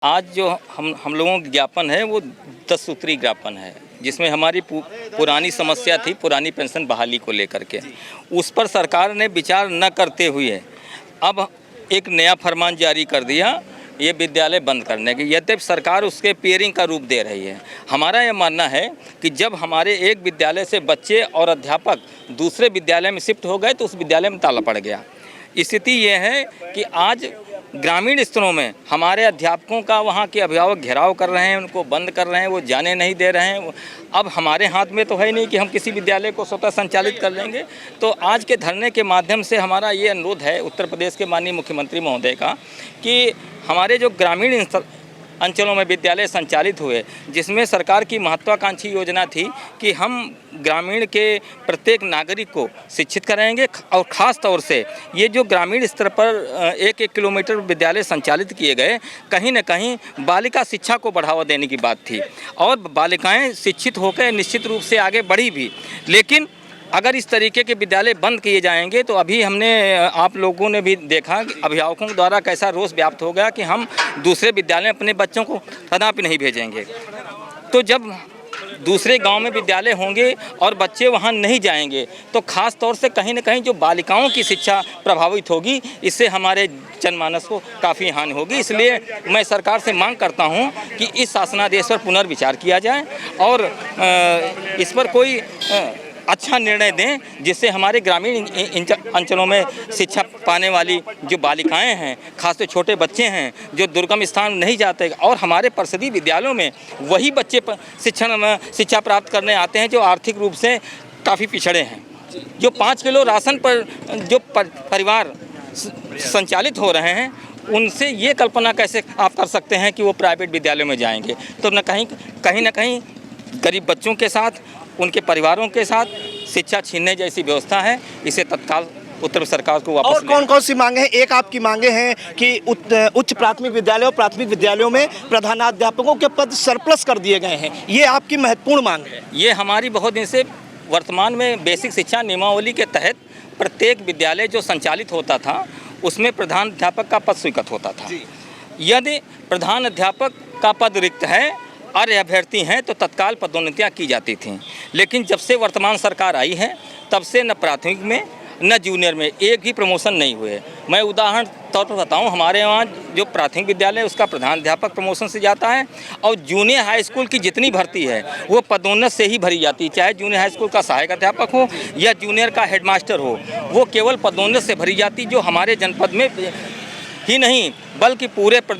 आज जो हम लोगों का ज्ञापन है वो 10 सूत्री ज्ञापन है, जिसमें हमारी पुरानी समस्या थी, पुरानी पेंशन बहाली को लेकर के। उस पर सरकार ने विचार न करते हुए अब एक नया फरमान जारी कर दिया ये विद्यालय बंद करने के। यद्यपि सरकार उसके पेयरिंग का रूप दे रही है। हमारा ये मानना है कि जब हमारे एक विद्यालय से बच्चे और अध्यापक दूसरे विद्यालय में शिफ्ट हो गए तो उस विद्यालय में ताला पड़ गया। स्थिति ये है कि आज ग्रामीण स्तरों में हमारे अध्यापकों का वहाँ के अभिभावक घेराव कर रहे हैं, उनको बंद कर रहे हैं, वो जाने नहीं दे रहे हैं। अब हमारे हाथ में तो है नहीं कि हम किसी विद्यालय को स्वतः संचालित कर लेंगे। तो आज के धरने के माध्यम से हमारा ये अनुरोध है उत्तर प्रदेश के माननीय मुख्यमंत्री महोदय का कि हमारे जो ग्रामीण अंचलों में विद्यालय संचालित हुए, जिसमें सरकार की महत्वाकांक्षी योजना थी कि हम ग्रामीण के प्रत्येक नागरिक को शिक्षित कराएंगे और ख़ास तौर से ये जो ग्रामीण स्तर पर 1-1 किलोमीटर विद्यालय संचालित किए गए, कहीं न कहीं बालिका शिक्षा को बढ़ावा देने की बात थी और बालिकाएं शिक्षित होकर निश्चित रूप से आगे बढ़ी भी। लेकिन अगर इस तरीके के विद्यालय बंद किए जाएंगे तो अभी हमने आप लोगों ने भी देखा कि अभिभावकों द्वारा कैसा रोष व्याप्त हो गया कि हम दूसरे विद्यालय में अपने बच्चों को कदापि नहीं भेजेंगे। तो जब दूसरे गांव में विद्यालय होंगे और बच्चे वहां नहीं जाएंगे तो ख़ास तौर से कहीं न कहीं जो बालिकाओं की शिक्षा प्रभावित होगी, इससे हमारे जनमानस को काफ़ी हानि होगी। इसलिए मैं सरकार से मांग करता हूं कि इस शासनादेश पर पुनर्विचार किया जाए और इस पर कोई अच्छा निर्णय दें जिससे हमारे ग्रामीण अंचलों में शिक्षा पाने वाली जो बालिकाएं हैं, खासकर छोटे बच्चे हैं जो दुर्गम स्थान नहीं जाते, और हमारे परिषदीय विद्यालयों में वही बच्चे शिक्षा प्राप्त करने आते हैं जो आर्थिक रूप से काफ़ी पिछड़े हैं। जो 5 किलो राशन पर जो परिवार संचालित हो रहे हैं, उनसे ये कल्पना कैसे आप कर सकते हैं कि वो प्राइवेट विद्यालयों में जाएंगे। तो कहीं न कहीं गरीब बच्चों के साथ, उनके परिवारों के साथ शिक्षा छीनने जैसी व्यवस्था है। इसे तत्काल उत्तर सरकार को वापस। और कौन कौन सी मांगे हैं? एक आपकी मांगे हैं कि उच्च प्राथमिक विद्यालय और प्राथमिक विद्यालयों में प्रधानाध्यापकों के पद सरप्लस कर दिए गए हैं, ये आपकी महत्वपूर्ण मांग है। ये हमारी बहुत दिन से वर्तमान में बेसिक शिक्षा नियमावली के तहत प्रत्येक विद्यालय जो संचालित होता था उसमें प्रधानाध्यापक का पद स्वीकृत होता था। यदि प्रधानाध्यापक का पद रिक्त है, अर्ह अभ्यर्थी हैं, तो तत्काल पदोन्नतियाँ की जाती थीं। लेकिन जब से वर्तमान सरकार आई है तब से न प्राथमिक में न जूनियर में एक भी प्रमोशन नहीं हुए। मैं उदाहरण तौर पर बताऊं, हमारे यहाँ जो प्राथमिक विद्यालय है उसका प्रधानाध्यापक प्रमोशन से जाता है और जूनियर हाई स्कूल की जितनी भर्ती है वो पदोन्नत से ही भरी जाती है। चाहे जूनियर हाई स्कूल का सहायक अध्यापक हो या जूनियर का हेडमास्टर हो, वो केवल पदोन्नत से भरी जाती, जो हमारे जनपद में ही नहीं बल्कि पूरे प्रदेश